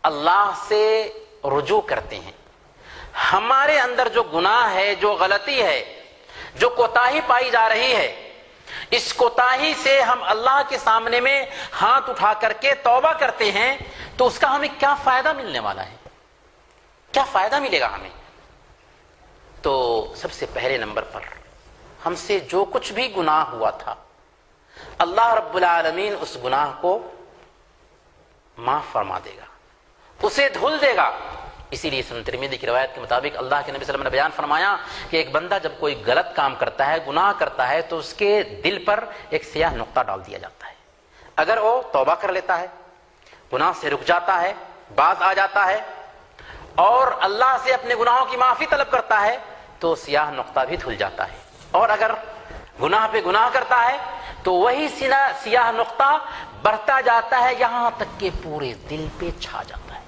اللہ سے رجوع کرتے ہیں، ہمارے اندر جو گناہ ہے، جو غلطی ہے، جو کوتاہی پائی جا رہی ہے، اس کوتاہی سے ہم اللہ کے سامنے میں ہاتھ اٹھا کر کے توبہ کرتے ہیں، تو اس کا ہمیں کیا فائدہ ملنے والا ہے؟ کیا فائدہ ملے گا ہمیں؟ تو سب سے پہلے نمبر پر ہم سے جو کچھ بھی گناہ ہوا تھا، اللہ رب العالمین اس گناہ کو معاف فرما دے گا، اسے دھل دے گا۔ اسی لیے سنن ترمذی کی روایت کے مطابق اللہ کے نبی صلی اللہ علیہ وسلم نے بیان فرمایا کہ ایک بندہ جب کوئی غلط کام کرتا ہے، گناہ کرتا ہے، تو اس کے دل پر ایک سیاہ نقطہ ڈال دیا جاتا ہے۔ اگر وہ توبہ کر لیتا ہے، گناہ سے رک جاتا ہے، باز آ جاتا ہے اور اللہ سے اپنے گناہوں کی معافی طلب کرتا ہے، تو سیاہ نقطہ بھی دھل جاتا ہے۔ اور اگر گناہ پہ گناہ کرتا ہے تو وہی سیاہ نقطہ بڑھتا جاتا ہے، یہاں تک کہ پورے دل پہ چھا جاتا ہے،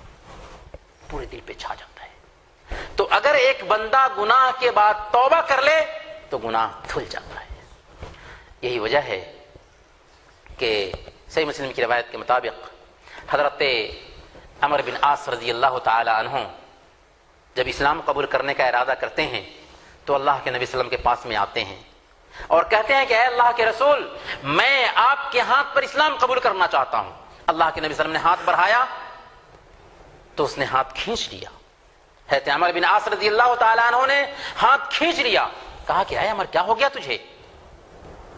پورے دل پہ چھا جاتا ہے۔ تو اگر ایک بندہ گناہ کے بعد توبہ کر لے تو گناہ دھل جاتا ہے۔ یہی وجہ ہے کہ صحیح مسلم کی روایت کے مطابق حضرت عمرو بن عاص رضی اللہ تعالی عنہ جب اسلام قبول کرنے کا ارادہ کرتے ہیں تو اللہ کے نبی صلی اللہ علیہ وسلم کے پاس میں آتے ہیں اور کہتے ہیں کہ اے اللہ کے رسول، میں آپ کے ہاتھ پر اسلام قبول کرنا چاہتا ہوں۔ اللہ کے نبی صلی اللہ علیہ وسلم نے ہاتھ بڑھایا تو اس نے ہاتھ کھینچ لیا۔ حضرت عمرو بن عاص رضی اللہ تعالیٰ عنہ نے ہاتھ کھینچ لیا، کہا کہ اے عمر کیا ہو گیا تجھے؟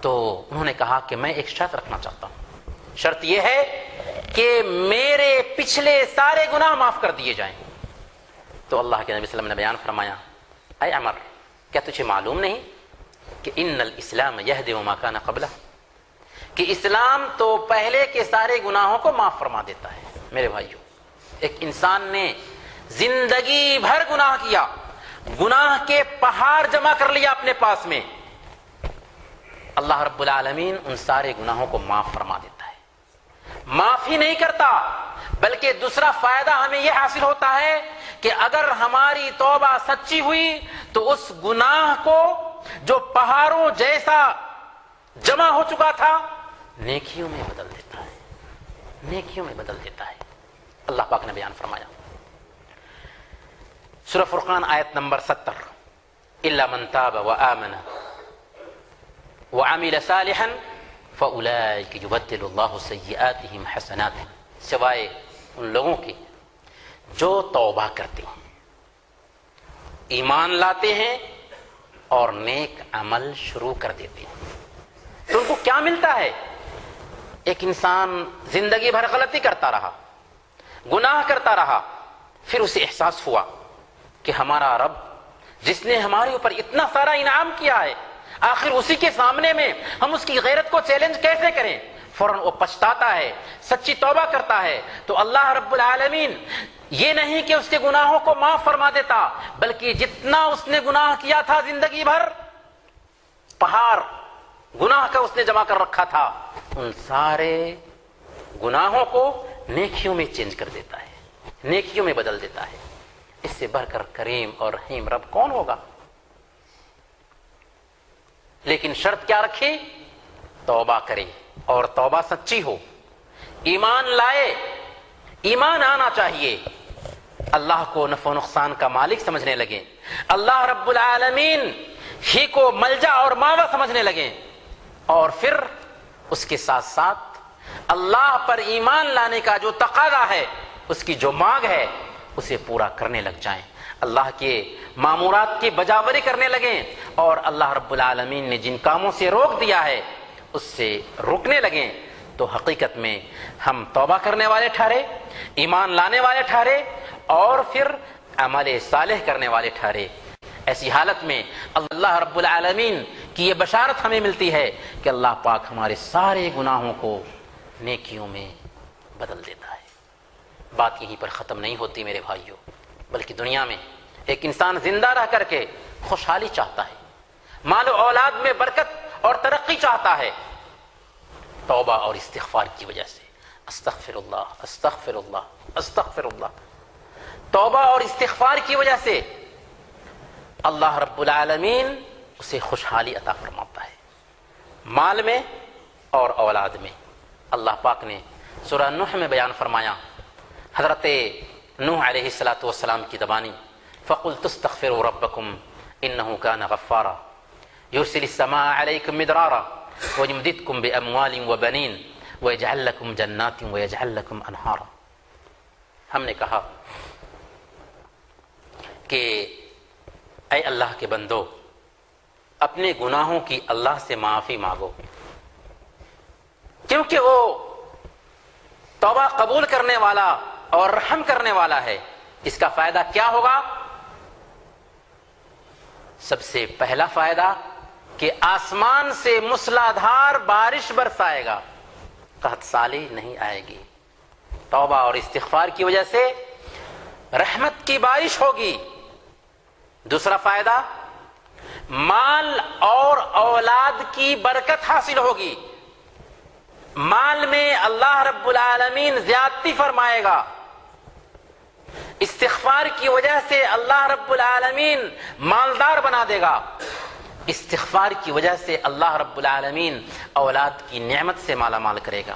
تو انہوں نے کہا کہ میں ایک شرط رکھنا چاہتا ہوں، شرط یہ ہے کہ میرے پچھلے سارے گناہ معاف کر دیے جائیں۔ تو اللہ کے نبی صلی اللہ علیہ وسلم نے بیان فرمایا، اے عمر کیا تجھے معلوم نہیں کہ ان الاسلام یہدم ما کان قبلہ، کہ اسلام تو پہلے کے سارے گناہوں کو معاف فرما دیتا ہے۔ میرے بھائیو، ایک انسان نے زندگی بھر گناہ کیا، گناہ کے پہاڑ جمع کر لیا اپنے پاس میں، اللہ رب العالمین ان سارے گناہوں کو معاف فرما دیتا ہے۔ معاف ہی نہیں کرتا بلکہ دوسرا فائدہ ہمیں یہ حاصل ہوتا ہے کہ اگر ہماری توبہ سچی ہوئی تو اس گناہ کو جو پہاڑوں جیسا جمع ہو چکا تھا نیکیوں میں بدل دیتا ہے، نیکیوں میں بدل دیتا ہے۔ اللہ پاک نے بیان فرمایا سورہ فرقان آیت نمبر 70، الا من تاب وآمن وعمل صالحا فاولئک یبدل اللہ سیئاتہم حسنات، سوائے ان لوگوں کے جو توبہ کرتے ہیں، ایمان لاتے ہیں اور نیک عمل شروع کر دیتے ہیں۔ تو ان کو کیا ملتا ہے؟ ایک انسان زندگی بھر غلطی کرتا رہا، گناہ کرتا رہا، پھر اسے احساس ہوا کہ ہمارا رب جس نے ہمارے اوپر اتنا سارا انعام کیا ہے، آخر اسی کے سامنے میں ہم اس کی غیرت کو چیلنج کیسے کریں؟ فوراً وہ پچھتاتا ہے، سچی توبہ کرتا ہے، تو اللہ رب العالمین یہ نہیں کہ اس کے گناہوں کو معاف فرما دیتا، بلکہ جتنا اس نے گناہ کیا تھا زندگی بھر، پہاڑ گناہ کا اس نے جمع کر رکھا تھا، ان سارے گناہوں کو نیکیوں میں چینج کر دیتا ہے، نیکیوں میں بدل دیتا ہے۔ اس سے بڑھ کر کریم اور رحیم رب کون ہوگا؟ لیکن شرط کیا رکھی؟ توبہ کرے اور توبہ سچی ہو، ایمان لائے، ایمان آنا چاہیے، اللہ کو نفع و نقصان کا مالک سمجھنے لگے، اللہ رب العالمین ہی کو ملجا اور ماوا سمجھنے لگے، اور پھر اس کے ساتھ ساتھ اللہ پر ایمان لانے کا جو تقاضا ہے، اس کی جو مانگ ہے، اسے پورا کرنے لگ جائیں، اللہ کے مامورات کی بجاوری کرنے لگیں، اور اللہ رب العالمین نے جن کاموں سے روک دیا ہے اس سے رکنے لگیں، تو حقیقت میں ہم توبہ کرنے والے ٹھہرے، ایمان لانے والے ٹھہرے، اور پھر عمل صالح کرنے والے ٹھہرے۔ ایسی حالت میں اللہ رب العالمین کی یہ بشارت ہمیں ملتی ہے کہ اللہ پاک ہمارے سارے گناہوں کو نیکیوں میں بدل دیتا ہے۔ بات یہیں پر ختم نہیں ہوتی میرے بھائیوں، بلکہ دنیا میں ایک انسان زندہ رہ کر کے خوشحالی چاہتا ہے، مال و اولاد میں برکت اور ترقی چاہتا ہے، توبہ اور استغفار کی وجہ سے، استغفر اللہ استغفر اللہ استغفر اللہ، توبہ اور استغفار کی وجہ سے اللہ رب العالمین اسے خوشحالی عطا فرماتا ہے، مال میں اور اولاد میں۔ اللہ پاک نے سورہ نوح میں بیان فرمایا، حضرت نوح علیہ الصلوۃ والسلام کی زبانی فَقُلْتُ اسْتَغْفِرُوا رَبَّكُمْ إِنَّهُ كَانَ غَفَّارًا يُرْسِلِ السَّمَاءَ عَلَيْكُمْ مِدْرَارًا وَيُمْدِدْكُمْ بِأَمْوَالٍ وَبَنِينَ وَيَجْعَلْ لَكُمْ جَنَّاتٍ وَيَجْعَلْ لَكُمْ أَنْهَارًا. ہم نے کہا کہ اے اللہ کے بندو، اپنے گناہوں کی اللہ سے معافی مانگو، کیونکہ وہ توبہ قبول کرنے والا اور رحم کرنے والا ہے. اس کا فائدہ کیا ہوگا؟ سب سے پہلا فائدہ کہ آسمان سے موسلادھار بارش برسائے گا، قحط سالی نہیں آئے گی. توبہ اور استغفار کی وجہ سے رحمت کی بارش ہوگی. دوسرا فائدہ، مال اور اولاد کی برکت حاصل ہوگی. مال میں اللہ رب العالمین زیادتی فرمائے گا. استغفار کی وجہ سے اللہ رب العالمین مالدار بنا دے گا. استغفار کی وجہ سے اللہ رب العالمین اولاد کی نعمت سے مالا مال کرے گا.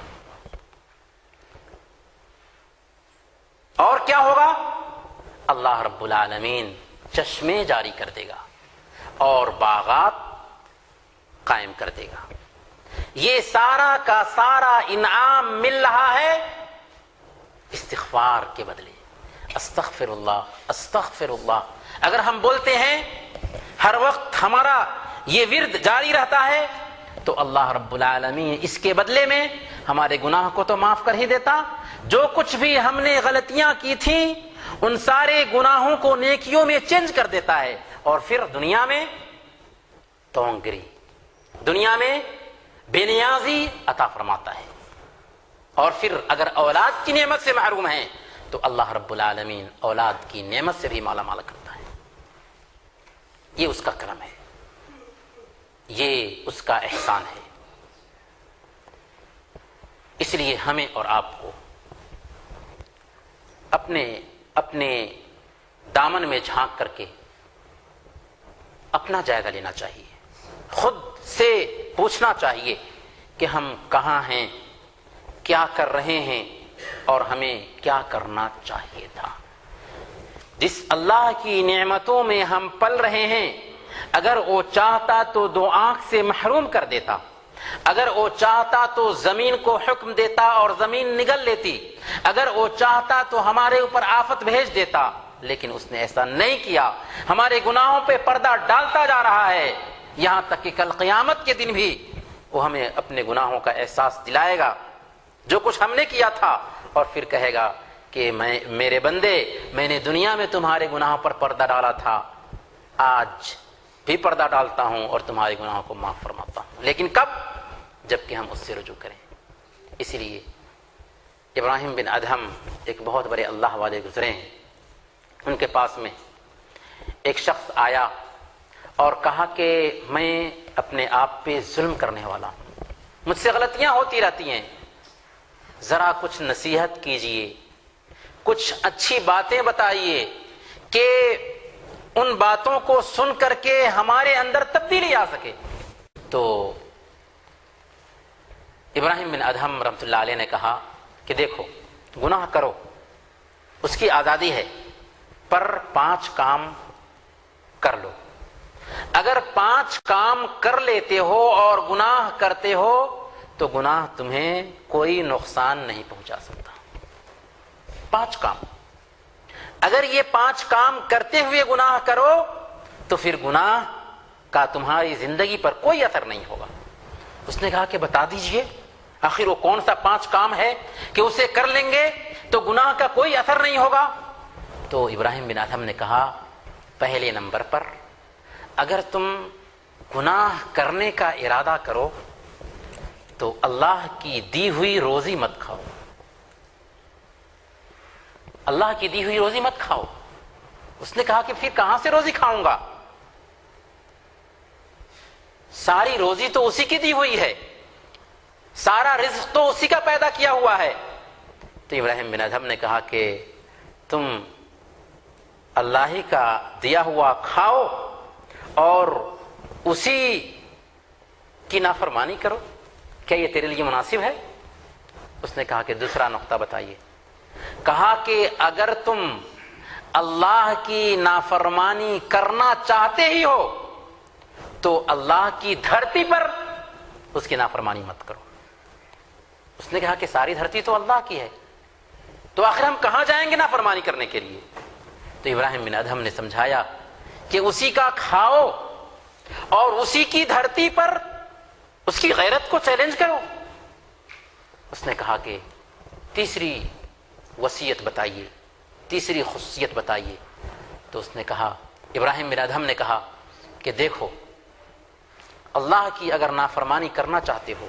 اور کیا ہوگا؟ اللہ رب العالمین چشمے جاری کر دے گا اور باغات قائم کر دے گا. یہ سارا کا سارا انعام مل رہا ہے استغفار کے بدلے. استغفر اللہ استغفر اللہ اگر ہم بولتے ہیں، ہر وقت ہمارا یہ ورد جاری رہتا ہے، تو اللہ رب العالمین اس کے بدلے میں ہمارے گناہ کو تو معاف کر ہی دیتا. جو کچھ بھی ہم نے غلطیاں کی تھیں ان سارے گناہوں کو نیکیوں میں چینج کر دیتا ہے، اور پھر دنیا میں تونگری، دنیا میں بے نیازی عطا فرماتا ہے. اور پھر اگر اولاد کی نعمت سے محروم ہیں تو اللہ رب العالمین اولاد کی نعمت سے بھی مالا مال کرتا ہے. یہ اس کا کرم ہے، یہ اس کا احسان ہے. اس لیے ہمیں اور آپ کو اپنے دامن میں جھانک کر کے اپنا جائزہ لینا چاہیے. خود سے پوچھنا چاہیے کہ ہم کہاں ہیں، کیا کر رہے ہیں، اور ہمیں کیا کرنا چاہیے تھا. جس اللہ کی نعمتوں میں ہم پل رہے ہیں، اگر وہ چاہتا تو دو آنکھ سے محروم کر دیتا. اگر وہ چاہتا تو زمین کو حکم دیتا اور زمین نگل لیتی. اگر وہ چاہتا تو ہمارے اوپر آفت بھیج دیتا، لیکن اس نے ایسا نہیں کیا. ہمارے گناہوں پہ پردہ ڈالتا جا رہا ہے، یہاں تک کہ کل قیامت کے دن بھی وہ ہمیں اپنے گناہوں کا احساس دلائے گا، جو کچھ ہم نے کیا تھا، اور پھر کہے گا کہ میرے بندے، میں نے دنیا میں تمہارے گناہوں پر پردہ ڈالا تھا، آج بھی پردہ ڈالتا ہوں اور تمہارے گناہوں کو معاف فرماتا ہوں. لیکن کب؟ جب کہ ہم اس سے رجوع کریں. اسی لیے ابراہیم بن ادہم ایک بہت بڑے اللہ والے گزرے ہیں. ان کے پاس میں ایک شخص آیا اور کہا کہ میں اپنے آپ پہ ظلم کرنے والا ہوں، مجھ سے غلطیاں ہوتی رہتی ہیں، ذرا کچھ نصیحت کیجئے، کچھ اچھی باتیں بتائیے کہ ان باتوں کو سن کر کے ہمارے اندر تبدیلی آ سکے. تو ابراہیم بن ادہم رحمۃ اللہ علیہ نے کہا کہ دیکھو، گناہ کرو، اس کی آزادی ہے، پر 5 کام کر لو. اگر 5 کام کر لیتے ہو اور گناہ کرتے ہو تو گناہ تمہیں کوئی نقصان نہیں پہنچا سکتا. 5 کام. اگر یہ 5 کام کرتے ہوئے گناہ کرو تو پھر گناہ کا تمہاری زندگی پر کوئی اثر نہیں ہوگا. اس نے کہا کہ بتا دیجئے آخر وہ کون سا 5 کام ہے کہ اسے کر لیں گے تو گناہ کا کوئی اثر نہیں ہوگا. تو ابراہیم بن ادہم نے کہا، پہلے نمبر پر اگر تم گناہ کرنے کا ارادہ کرو تو اللہ کی دی ہوئی روزی مت کھاؤ. اللہ کی دی ہوئی روزی مت کھاؤ. اس نے کہا کہ پھر کہاں سے روزی کھاؤں گا؟ ساری روزی تو اسی کی دی ہوئی ہے، سارا رزق تو اسی کا پیدا کیا ہوا ہے. تو ابراہیم بن ادہم نے کہا کہ تم اللہ ہی کا دیا ہوا کھاؤ اور اسی کی نافرمانی کرو، کیا یہ تیرے لیے مناسب ہے؟ اس نے کہا کہ دوسرا نقطہ بتائیے. کہا کہ اگر تم اللہ کی نافرمانی کرنا چاہتے ہی ہو تو اللہ کی دھرتی پر اس کی نافرمانی مت کرو۔ اس نے کہا کہ ساری دھرتی تو اللہ کی ہے، تو آخر ہم کہاں جائیں گے نافرمانی کرنے کے لیے؟ تو ابراہیم بن ادہم نے سمجھایا کہ اسی کا کھاؤ اور اسی کی دھرتی پر اس کی غیرت کو چیلنج کرو۔ اس نے کہا کہ تیسری وصیت بتائیے، تیسری خصوصیت بتائیے۔ تو اس نے کہا، ابراہیم بن ادہم نے کہا کہ دیکھو، اللہ کی اگر نافرمانی کرنا چاہتے ہو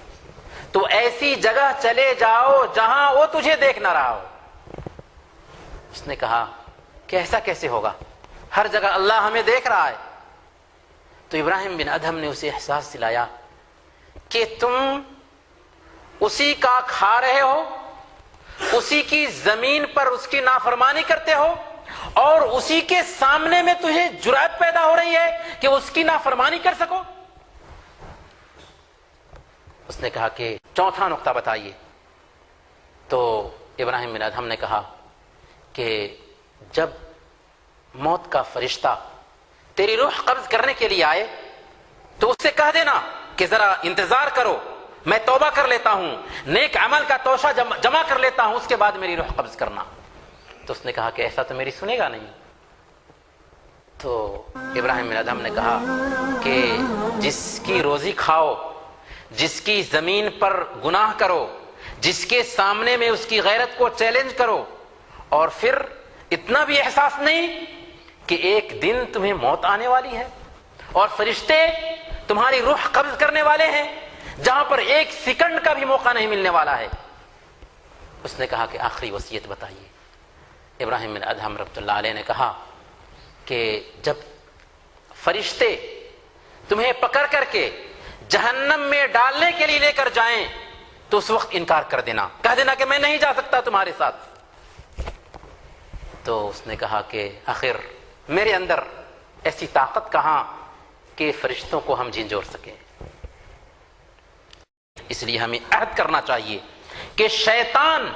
تو ایسی جگہ چلے جاؤ جہاں وہ تجھے دیکھ نہ رہا ہو۔ اس نے کہا کہ ایسا کیسے ہوگا، ہر جگہ اللہ ہمیں دیکھ رہا ہے۔ تو ابراہیم بن ادہم نے اسے احساس دلایا کہ تم اسی کا کھا رہے ہو، اسی کی زمین پر اس کی نافرمانی کرتے ہو، اور اسی کے سامنے میں تجھے جرأت پیدا ہو رہی ہے کہ اس کی نافرمانی کر سکو۔ اس نے کہا کہ چوتھا نقطہ بتائیے۔ تو ابراہیم بن ادہم نے کہا کہ جب موت کا فرشتہ تیری روح قبض کرنے کے لیے آئے تو اس سے کہہ دینا کہ ذرا انتظار کرو، میں توبہ کر لیتا ہوں، نیک عمل کا توشہ جمع کر لیتا ہوں، اس کے بعد میری روح قبض کرنا۔ تو اس نے کہا کہ ایسا تو میری سنے گا نہیں۔ تو ابراہیم بن ادہم نے کہا کہ جس کی روزی کھاؤ، جس کی زمین پر گناہ کرو، جس کے سامنے میں اس کی غیرت کو چیلنج کرو، اور پھر اتنا بھی احساس نہیں کہ ایک دن تمہیں موت آنے والی ہے اور فرشتے تمہاری روح قبض کرنے والے ہیں، جہاں پر ایک سیکنڈ کا بھی موقع نہیں ملنے والا ہے۔ اس نے کہا کہ آخری وصیت بتائیے۔ ابراہیم بن ادہم رحمۃ اللہ علیہ نے کہا کہ جب فرشتے تمہیں پکڑ کر کے جہنم میں ڈالنے کے لیے لے کر جائیں تو اس وقت انکار کر دینا، کہہ دینا کہ میں نہیں جا سکتا تمہارے ساتھ۔ تو اس نے کہا کہ آخر میرے اندر ایسی طاقت کہاں کہ فرشتوں کو ہم جھنجھوڑ سکیں۔ اس لیے ہمیں عہد کرنا چاہیے کہ شیطان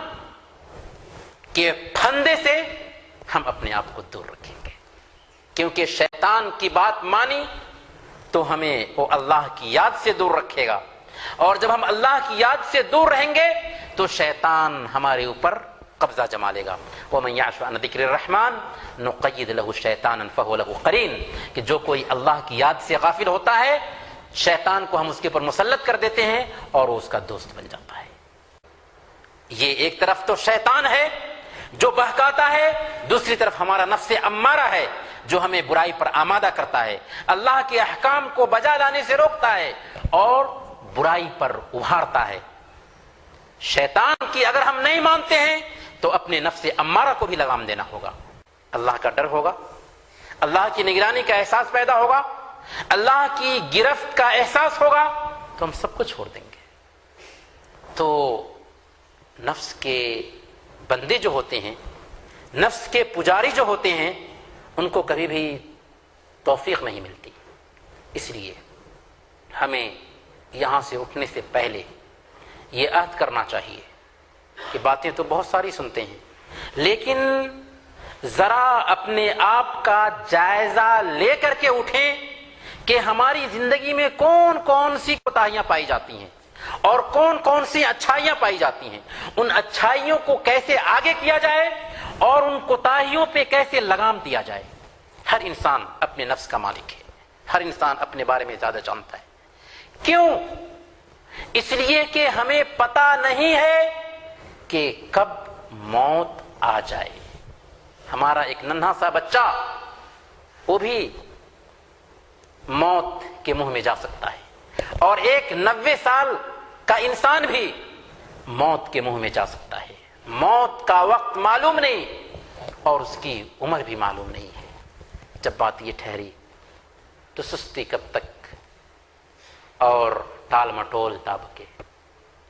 کے پھندے سے ہم اپنے آپ کو دور رکھیں گے، کیونکہ شیطان کی بات مانی تو ہمیں وہ اللہ کی یاد سے دور رکھے گا، اور جب ہم اللہ کی یاد سے دور رہیں گے تو شیطان ہمارے اوپر قبضہ جما لے گا۔ وَمَن يَعْشُ عَنْ ذِكْرِ الرَّحْمَنِ نُقَيِّضْ لَهُ شَيْطَانًا فَهُوَ لَهُ قَرِينٌ، کہ جو کوئی اللہ کی یاد سے غافل ہوتا ہے، شیطان کو ہم اس کے اوپر مسلط کر دیتے ہیں اور وہ اس کا دوست بن جاتا ہے۔ یہ ایک طرف تو شیطان ہے جو بہکاتا ہے، دوسری طرف ہمارا نفس امارہ ہے جو ہمیں برائی پر آمادہ کرتا ہے، اللہ کے احکام کو بجا لانے سے روکتا ہے اور برائی پر ابھارتا ہے۔ شیطان کی اگر ہم نہیں مانتے ہیں تو اپنے نفس امارہ کو بھی لگام دینا ہوگا، اللہ کا ڈر ہوگا، اللہ کی نگرانی کا احساس پیدا ہوگا، اللہ کی گرفت کا احساس ہوگا، تو ہم سب کو چھوڑ دیں گے۔ تو نفس کے بندے جو ہوتے ہیں، نفس کے پجاری جو ہوتے ہیں، ان کو کبھی بھی توفیق نہیں ملتی۔ اس لیے ہمیں یہاں سے اٹھنے سے پہلے یہ عہد کرنا چاہیے کہ باتیں تو بہت ساری سنتے ہیں، لیکن ذرا اپنے آپ کا جائزہ لے کر کے اٹھیں کہ ہماری زندگی میں کون کون سی کوتاہیاں پائی جاتی ہیں اور کون کون سی اچھائیاں پائی جاتی ہیں، ان اچھائیوں کو کیسے آگے کیا جائے اور ان کوتاہیوں پہ کیسے لگام دیا جائے۔ ہر انسان اپنے نفس کا مالک ہے، ہر انسان اپنے بارے میں زیادہ جانتا ہے۔ کیوں؟ اس لیے کہ ہمیں پتہ نہیں ہے کہ کب موت آ جائے۔ ہمارا ایک ننھا سا بچہ وہ بھی موت کے منہ میں جا سکتا ہے، اور ایک 90 سال کا انسان بھی موت کے منہ میں جا سکتا ہے۔ موت کا وقت معلوم نہیں اور اس کی عمر بھی معلوم نہیں ہے۔ جب بات یہ ٹھہری تو سستی کب تک اور ٹال مٹول داب کے۔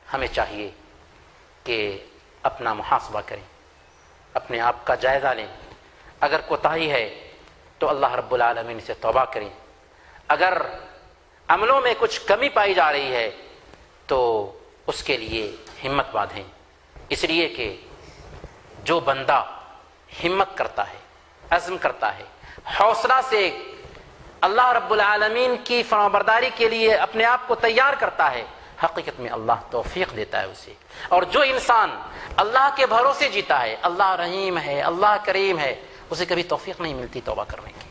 ہمیں چاہیے کہ اپنا محاسبہ کریں، اپنے آپ کا جائزہ لیں۔ اگر کوتاہی ہے تو اللہ رب العالمین سے توبہ کریں، اگر عملوں میں کچھ کمی پائی جا رہی ہے تو اس کے لیے ہمت باندھیں، اس لیے کہ جو بندہ ہمت کرتا ہے، عزم کرتا ہے، حوصلہ سے اللہ رب العالمین کی فرمانبرداری کے لیے اپنے آپ کو تیار کرتا ہے، حقیقت میں اللہ توفیق دیتا ہے اسے. اور جو انسان اللہ کے بھروسے جیتا ہے، اللہ رحیم ہے، اللہ کریم ہے، اسے کبھی توفیق نہیں ملتی توبہ کرنے کی.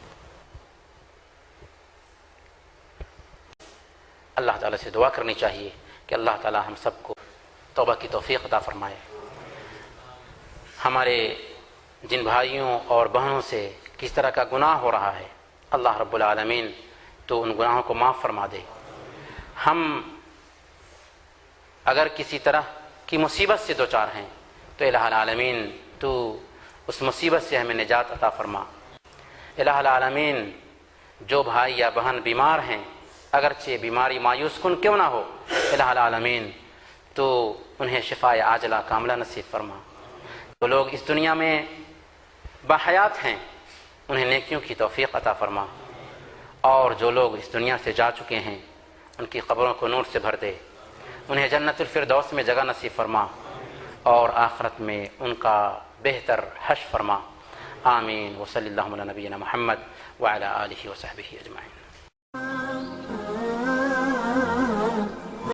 اللہ تعالیٰ سے دعا کرنی چاہیے کہ اللہ تعالیٰ ہم سب کو توبہ کی توفیق عطا فرمائے. ہمارے جن بھائیوں اور بہنوں سے کس طرح کا گناہ ہو رہا ہے، اللہ رب العالمین تو ان گناہوں کو معاف فرما دے. ہم اگر کسی طرح کی مصیبت سے دوچار ہیں تو الہ العالمین تو اس مصیبت سے ہمیں نجات عطا فرما. الہ العالمین جو بھائی یا بہن بیمار ہیں، اگرچہ بیماری مایوس کن کیوں نہ ہو، الہ العالمین تو انہیں شفاء عاجلہ کاملہ نصیب فرما. جو لوگ اس دنیا میں باحیات ہیں انہیں نیکیوں کی توفیق عطا فرما، اور جو لوگ اس دنیا سے جا چکے ہیں ان کی قبروں کو نور سے بھر دے، انہیں جنت الفردوس میں جگہ نصیب فرما، اور آخرت میں ان کا بہتر حشر فرما. آمین. وصلی اللہ علی نبینا محمد وعلی آلہ وصحبہ اجمعین.